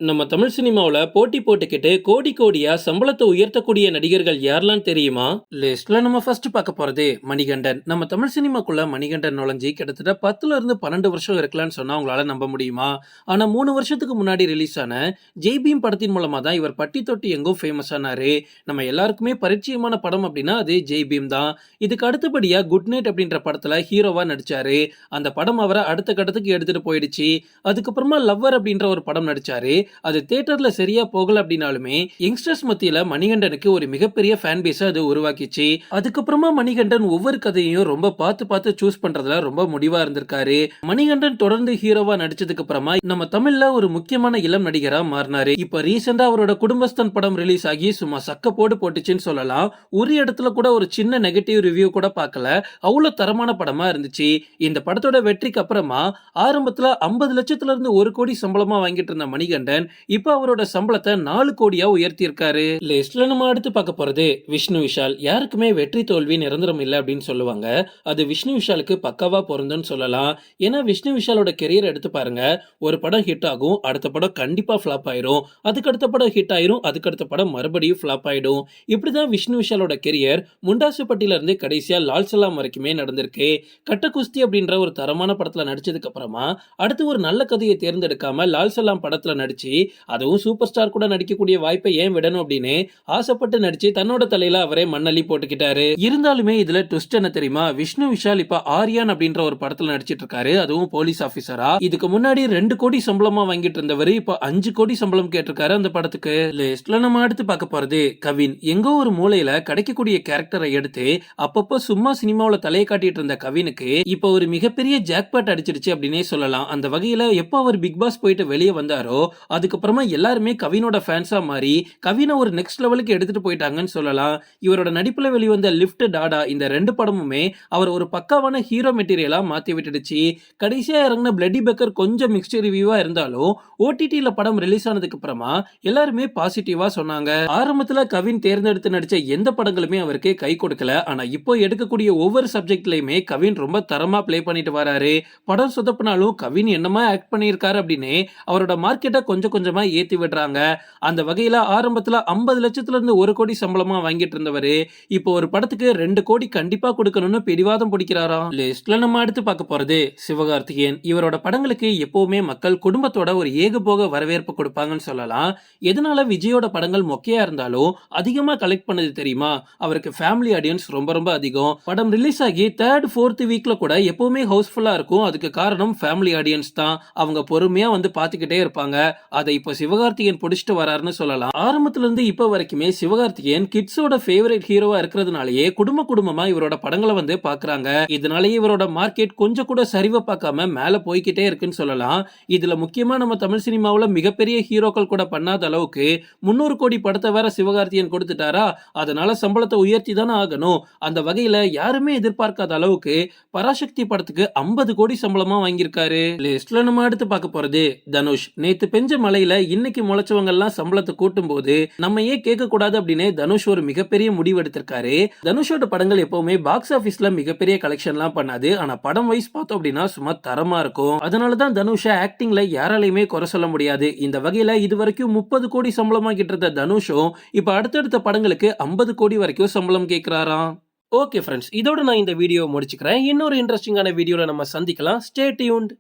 நம்ம தமிழ் சினிமாவுல போட்டி போட்டுக்கிட்டு கோடி கோடியா சம்பளத்தை உயர்த்தக்கூடிய நடிகர்கள் யாரெல்லாம் தெரியுமா? லிஸ்ட்ல நம்ம ஃபர்ஸ்ட் பார்க்க போறது மணிகண்டன். நம்ம தமிழ் சினிமாக்குள்ள மணிகண்டன் நுழைஞ்சி கிட்டத்தட்ட 10ல இருந்து 12 வருஷம் இருக்கலாம்னு சொன்னா உங்களால நம்ப முடியுமா? ஆனா 3 வருஷத்துக்கு முன்னாடி ரிலீஸ் ஆன ஜெய் பீம் படத்தின் மூலமா தான் இவர் பட்டி தொட்டி எங்கும் ஃபேமஸ் ஆனாரு. நம்ம எல்லாருக்குமே பரிச்சயமான படம் அப்படின்னா அது ஜெய் பீம் தான். இதுக்கு அடுத்தபடியா குட் நைட் அப்படின்ற படத்துல ஹீரோவா நடிச்சாரு. அந்த படம் அவரை அடுத்த கட்டத்துக்கு எடுத்துட்டு போயிடுச்சு. அதுக்கப்புறமா லவ்வர் அப்படின்ற ஒரு படம் நடிச்சாரு. அது தியேட்டர்ல சரியா போகல அப்படின்னாலுமே யங்ஸ்டர்ஸ் மத்தியில மணிகண்டனுக்கு ஒரு மிகப்பெரிய ஃபேன் பேஸ் அது உருவாக்கிச்சு. அதுக்கப்புறமா மணிகண்டன் ஒவ்வொரு கதையையும் ரொம்ப பார்த்து பார்த்து சூஸ் பண்றதுல ரொம்ப முடிவா இருந்திருக்காரு. மணிகண்டன் தொடர்ந்து ஹீரோவா நடிச்சதுக்கு அப்புறமா நம்ம தமிழ்ல ஒரு முக்கியமான இளம் நடிகரா மாறினாரு. இப்ப ரீசெண்டா அவரோட குடும்பஸ்தன் படம் ரிலீஸ் ஆகி சும்மா சக்க போடு போட்டுச்சுன்னு சொல்லலாம். ஒரு இடத்துல கூட ஒரு சின்ன நெகட்டிவ் ரிவ்யூ கூட பார்க்கல. அவ்வளவு தரமான படமா இருந்துச்சு. இந்த படத்தோட வெற்றிக்கு அப்புறமா ஆரம்பத்துல 50 லட்சத்துல இருந்து 1 கோடி சம்பளமா வாங்கிட்டு இருந்த மணிகண்டன் இப்ப அவரோட சம்பளத்தை 4 கோடியா உயர்த்தி இருக்காரு. லிஸ்ட்ல நம்ம அடுத்து பார்க்க போறது விஷ்ணு விஷால். யாருக்குமே வெற்றி தோல்வி நிரந்தரம் இல்லை அப்படின்னு சொல்லுவாங்க. அது விஷ்ணு விஷாலுக்கு பக்காவா பொருந்துன்னு சொல்லலாம். ஏன்னா விஷ்ணு விஷாலோட கெரியர் எடுத்து பாருங்க. ஒரு படம் ஹிட் ஆகும், அடுத்த படம் கண்டிப்பா ஃபிளாப் ஆயிரும், அதுக்கு அடுத்த படம் ஹிட் ஆயிரும், அதுக்கு அடுத்த படம் மறுபடியும் ஃபிளாப் ஆயிடும். இப்படிதான் விஷ்ணு விஷாலோட கெரியர் முண்டாசுப்பட்டில இருந்து கடைசியா லால் சலாம் வரைக்குமே நடந்திருக்கு. கட்ட குஸ்தி அப்படின்ற ஒரு தரமான படத்துல நடிச்சதுக்கு அப்புறமா அடுத்து ஒரு நல்ல கதையை தேர்ந்தெடுக்காம லால் சலாம் படத்துல நடிச்சு அதுவும் சூப்பர் ஸ்டார் கூட நடிக்கக்கூடிய வாய்ப்பை ஏன் விடணும் அப்படின்னு ஆசைப்பட்டு நடிச்சு தன்னோட தலையில அவரே மண்ணள்ளி போட்டுக்கிட்டாரு. இருந்தாலுமே இதுல ட்விஸ்ட் என்ன தெரியுமா? விஷ்ணு விஷால் இப்ப ஆரியான் அப்படின்ற ஒரு படத்துல நடிச்சிட்டு இருக்காரு. அதுவும் போலீஸ் ஆபீசரா. இதுக்கு முன்னாடி 2 கோடி சம்பளமா வாங்கிட்டு இருந்தவர் இப்ப 5 கோடி சம்பளம் கேட்டிருக்காரு அந்த படத்துக்கு. லிஸ்ட்ல நம்ம அடுத்து பார்க்க போறது கவின். எங்கோ ஒரு மூலையில கிடைக்கக்கூடிய கேரக்டரை எடுத்து அப்பப்போ சும்மா சினிமாவில தலையை காட்டிட்டு இருந்த கவினுக்கு இப்ப ஒரு மிகப்பெரிய ஜாக்பாட் அடிச்சிருச்சு அப்படின்னே சொல்லலாம். அந்த வகையில எப்போ அவர் பிக் பாஸ் போயிட்டு வெளியே வந்தாரோ அதுக்கப்புறமா எல்லாருமே கவினோட ஃபேன்ஸா மாறி கவினை ஒரு நெக்ஸ்ட் லெவலுக்கு எடுத்துட்டு போயிட்டாங்கன்னு சொல்லலாம். இவரோட நடிப்புல வெளிவந்த லிஃப்ட், டாடா இந்த 2 படமுமே அவர் ஒரு பக்காவான ஹீரோ மெட்டீரியலா மாத்தி விட்டுடுச்சு. கடைசியா இறங்கின பிளட்டி பெக்கர் கொஞ்சம் மிக்ஸ்ட் ரிவ்யூவா இருந்தாலும் ஓடிடில படம் ரிலீஸ் ஆனதுக்கு அப்புறமா எல்லாருமே பாசிட்டிவா சொன்னாங்க. ஆரம்பத்துல கவின் தேர்ந்தெடுத்து நடிச்ச எந்த படங்களுமே அவருக்கு கை கொடுக்கல. ஆனா இப்போ எடுக்கக்கூடிய ஒவ்வொரு சப்ஜெக்ட்லயுமே கவின் ரொம்ப தரமா பிளே பண்ணிட்டு வராரு. படம் சொதப்பினாலும் கவின் என்னமா ஆக்ட் பண்ணியிருக்காரு அப்படின்னு அவரோட மார்க்கெட்டை கொஞ்சம் கொஞ்சமா ஏத்தி விடுறாங்க. அந்த வகையில ஆரம்பத்துல 50 லட்சத்துல இருந்து 1 கோடி சம்பளமா வாங்கிட்டு இருந்தவரு இப்போ ஒரு படத்துக்கு 2 கோடி கண்டிப்பா கொடுக்கணும்னு பிடிவாதம் பிடிக்கிறாராம். லிஸ்ட்ல நம்ம அடுத்து பார்க்க போறது சிவகார்த்திகேயன். இவரோட படங்களுக்கு எப்பவுமே மக்கள் குடும்பத்தோட ஒரு ஏகபோக வரவேற்பு கொடுப்பாங்கன்னு சொல்லலாம். எதனால விஜயோட படங்கள் மொக்கையா இருந்தாலும் அதிகமா கலெக்ட் பண்ணது தெரியுமா? அவருக்கு ஃபேமிலி ஆடியன்ஸ் ரொம்ப ரொம்ப அதிகம். படம் ரிலீஸ் ஆகி 3rd 4th வீக்ல கூட எப்பவுமே ஹவுஸ்ஃபுல்லா இருக்கும். அதுக்கு காரணம் ஃபேமிலி ஆடியன்ஸ் தான். அவங்க பொறுமையா வந்து பாத்துக்கிட்டே இருப்பாங்க. அதை இப்போ சிவகார்த்திகேயன் பிடிச்சிட்டு வராருன்னு சொல்லலாம். ஆரம்பத்துல இருந்து இப்ப வரைக்குமே சிவகார்த்திகேயன் கிட்ஸோட ஃபேவரட் ஹீரோவா இருக்கிறதுனாலயே குடும்பமா இவரோட படங்களை வந்து பாக்குறாங்க. இதனாலேயே இவரோட மார்க்கெட் கொஞ்சம் கூட சரிவை பார்க்காம மேல போய்கிட்டே இருக்குன்னு சொல்லலாம். இதுல முக்கியமா நம்ம தமிழ் சினிமாவுல மிகப்பெரிய ஹீரோக்கள் கூட பண்ணாத அளவுக்கு 300 கோடி படத்தை வேற சிவகார்த்திகேயன் கொடுத்துட்டாரா? அதனால சம்பளத்தை உயர்த்தி தானே ஆகணும். அந்த வகையில யாருமே எதிர்பார்க்காத அளவுக்கு பராசக்தி படத்துக்கு 50 கோடி சம்பளமா வாங்கியிருக்காரு. லிஸ்ட்ல நம்ம அடுத்து பார்க்க போறது தனுஷ். நேத்து பெஞ்ச மலையில இன்னைக்கு முளைச்சவங்க எல்லாம் சம்பளத்தை கூட்டும் போது நம்ம ஏன் கேட்க கூடாது அப்படின்னு தனுஷ் ஒரு மிகப்பெரிய முடிவு எடுத்திருக்காரு. தனுஷோட படங்கள் எப்பவுமே பாக்ஸ் ஆபீஸ்ல மிகப்பெரிய கலெக்ஷன்லாம் பண்ணாது. ஆனா படம் வைஸ் பார்த்தோம் அப்படின்னா சும்மா தரமா இருக்கும். அதனாலதான் தனுஷ ஆக்டிங்ல யாராலையுமே குறை சொல்ல முடியாது. இந்த வகையில இது வரைக்கும் 30 கோடி சம்பளமாக்கிட்டு இருந்த தனுஷும் இப்ப அடுத்தடுத்த படங்களுக்கு 50 கோடி வரைக்கும் சம்பளம் கேட்கிறாராம். ஓகே ஃப்ரெண்ட்ஸ், இதோட நான் இந்த வீடியோ முடிச்சுக்கிறேன். இன்னொரு இன்ட்ரெஸ்டிங்கான வீடியோல நம்ம சந்திக்கலாம். Stay tuned.